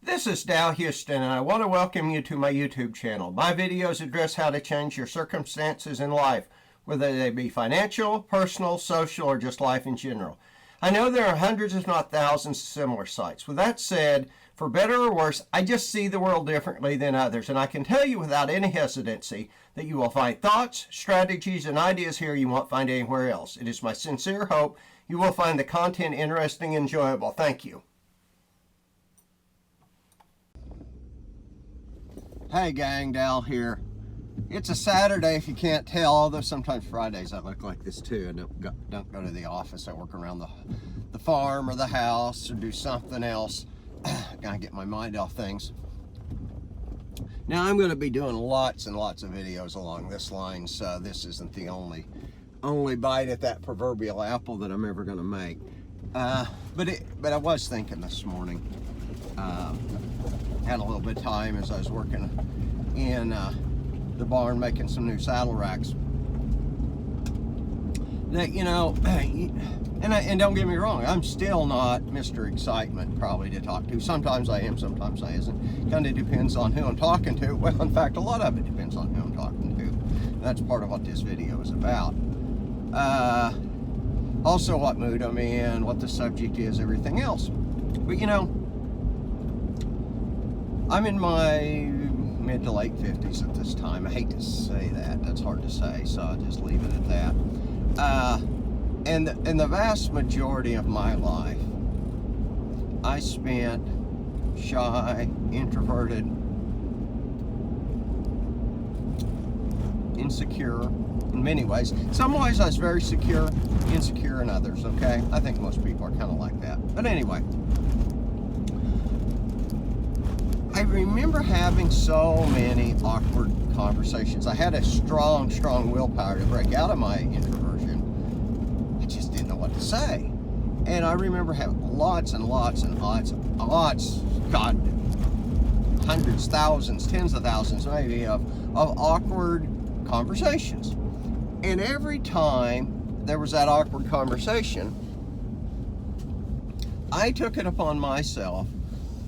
This is Dow Houston, and I want to welcome you to my YouTube channel. My videos address how to change your circumstances in life, whether they be financial, personal, social, or just life in general. I know there are hundreds, if not thousands, of similar sites. With that said, for better or worse, I just see the world differently than others, and I can tell you without any hesitancy that you will find thoughts, strategies, and ideas here you won't find anywhere else. It is my sincere hope you will find the content interesting and enjoyable. Thank you. Hey gang, Dal here. It's a Saturday if you can't tell, although sometimes Fridays I look like this too. I don't go to the office. I work around the farm or the house or do something else. Gotta get my mind off things. Now I'm going to be doing lots and lots of videos along this line, so this isn't the only bite at that proverbial apple that I'm ever going to make. But I was thinking this morning. Had a little bit of time as I was working in the barn making some new saddle racks. That, you know, and don't get me wrong, I'm still not Mr. Excitement probably to talk to. Sometimes I am, sometimes I isn't. Kind of depends on who I'm talking to. Well, in fact, a lot of it depends on who I'm talking to. That's part of what this video is about. Also what mood I'm in, what the subject is, everything else. But you know, I'm in my mid to late 50s at this time. I hate to say that. That's hard to say, so I'll just leave it at that. And the vast majority of my life, I spent shy, introverted, insecure in many ways. Some ways I was very secure, insecure in others, okay? I think most people are kind of like that. But anyway, I remember having so many awkward conversations. I had a strong willpower to break out of my introversion. I just didn't know what to say. And I remember having lots, God, hundreds, thousands, tens of thousands maybe of awkward conversations. And every time there was that awkward conversation, I took it upon myself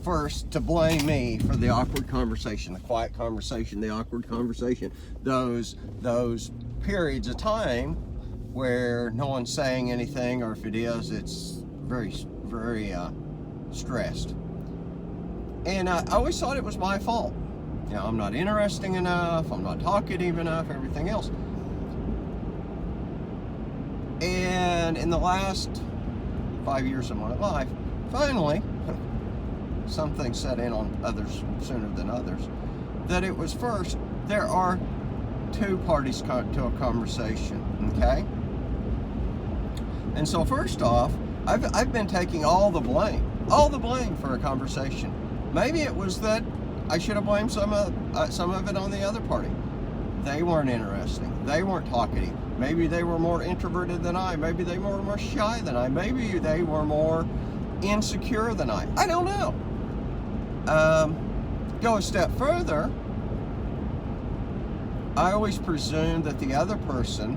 first to blame me for the awkward conversation, the quiet conversation, the awkward conversation, those periods of time where no one's saying anything, or if it is, it's very stressed. And I always thought it was my fault. You know, I'm not interesting enough, I'm not talkative enough, everything else. And in the last 5 years of my life, finally, something set in on others sooner than others, that it was first, there are two parties to a conversation, okay? And so first off, I've been taking all the blame for a conversation. Maybe it was that I should have blamed some of it on the other party. They weren't interesting. They weren't talkative. Maybe they were more introverted than I. Maybe they were more shy than I. Maybe they were more insecure than I. I don't know. Go a step further, I always presumed that the other person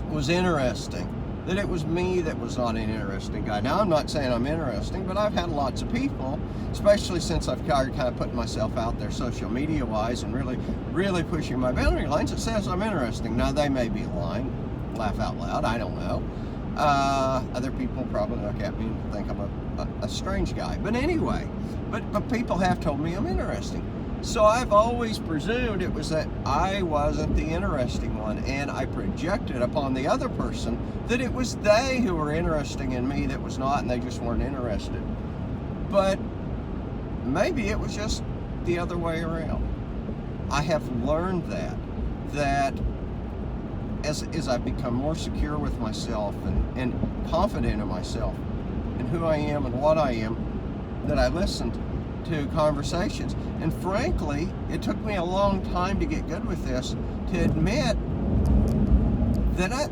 was interesting, that it was me that was not an interesting guy. Now, I'm not saying I'm interesting, but I've had lots of people, especially since I've kind of putting myself out there social media wise and really pushing my boundary lines, it says I'm interesting. Now, they may be lying, laugh out loud, I don't know. Other people probably look at me and think I'm a strange guy. But anyway, but people have told me I'm interesting. So I've always presumed it was that I wasn't the interesting one, and I projected upon the other person that it was they who were interesting in me that was not, and they just weren't interested. But maybe it was just the other way around. I have learned that as I've become more secure with myself and confident in myself and who I am and what I am, that I listened to conversations. And frankly, it took me a long time to get good with this, to admit that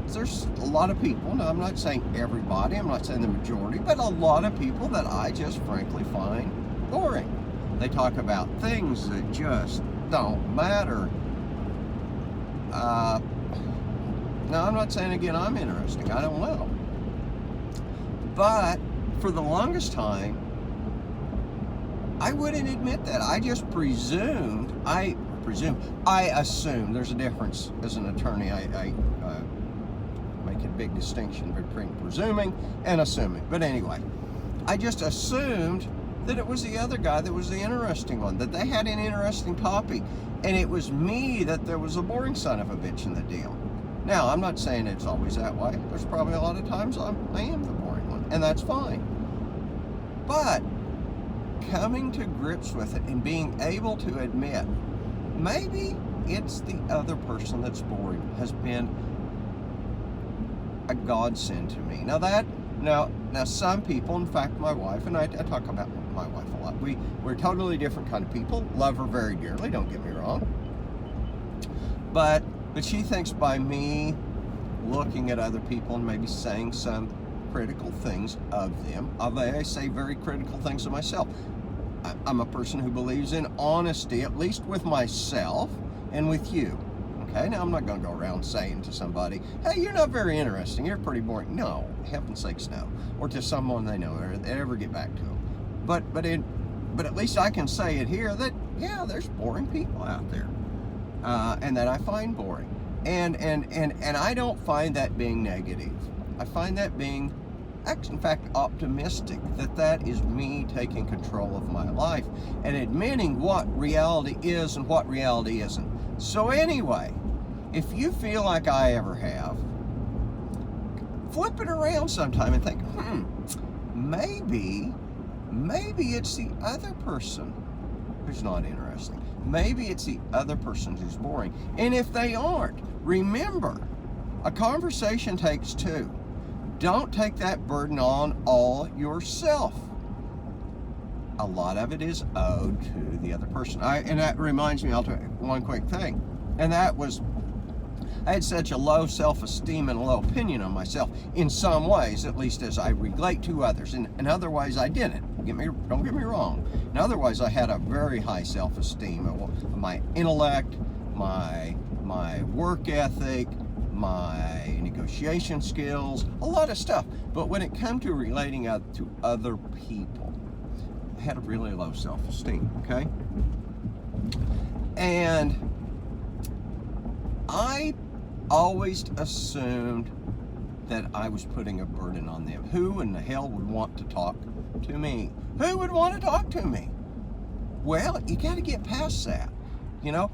there's a lot of people, now I'm not saying everybody, I'm not saying the majority, but a lot of people that I just frankly find boring. They talk about things that just don't matter. Now, I'm not saying, again, I'm interesting. I don't know. But for the longest time, I wouldn't admit that. I just I assumed. There's a difference as an attorney. I make a big distinction between presuming and assuming. But anyway, I just assumed that it was the other guy that was the interesting one, that they had an interesting topic, and it was me that there was a boring son of a bitch in the deal. Now, I'm not saying it's always that way. There's probably a lot of times I am the boring one, and that's fine. But coming to grips with it and being able to admit, maybe it's the other person that's boring has been a godsend to me. Now some people, in fact, my wife, and I talk about my wife a lot. We're totally different kind of people. Love her very dearly, don't get me wrong. But she thinks by me looking at other people and maybe saying some critical things of them, I say very critical things of myself. I'm a person who believes in honesty, at least with myself and with you. Okay, now I'm not going to go around saying to somebody, hey, you're not very interesting, you're pretty boring. No, heaven's sakes, no. Or to someone they know, or they ever get back to them. But at least I can say it here that, yeah, there's boring people out there, and that I find boring. And I don't find that being negative. I find that being, in fact, optimistic, that is me taking control of my life and admitting what reality is and what reality isn't. So anyway, if you feel like I ever have, flip it around sometime and think, maybe it's the other person who's not interesting. Maybe it's the other person who's boring. And if they aren't, remember, a conversation takes two. Don't take that burden on all yourself. A lot of it is owed to the other person. And that reminds me, I'll tell you one quick thing. And that was, I had such a low self-esteem and a low opinion of myself in some ways, at least as I relate to others. In other ways, I didn't. Don't get me wrong. In other ways, I had a very high self-esteem of my intellect, my work ethic, my negotiation skills, a lot of stuff. But when it came to relating out to other people, I had a really low self-esteem, okay? And I always assumed that I was putting a burden on them. Who in the hell would want to talk to me? Who would want to talk to me? Well, you got to get past that, you know?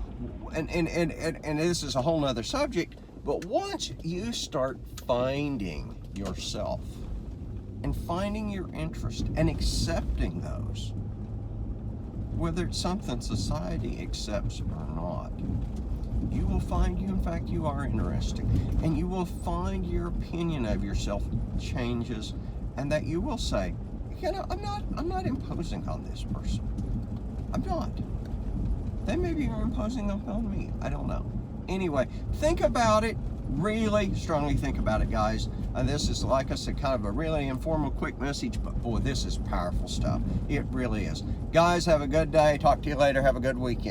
And this is a whole nother subject, but once you start finding yourself and finding your interest and accepting those, whether it's something society accepts or not, you will find you are interesting, and you will find your opinion of yourself changes, and that you will say, you know, I'm not imposing on this person. I'm not. They maybe are imposing on me. I don't know. Anyway, think about it. Really strongly think about it, guys. This is, like I said, kind of a really informal, quick message, but boy, this is powerful stuff. It really is. Guys, have a good day. Talk to you later. Have a good weekend.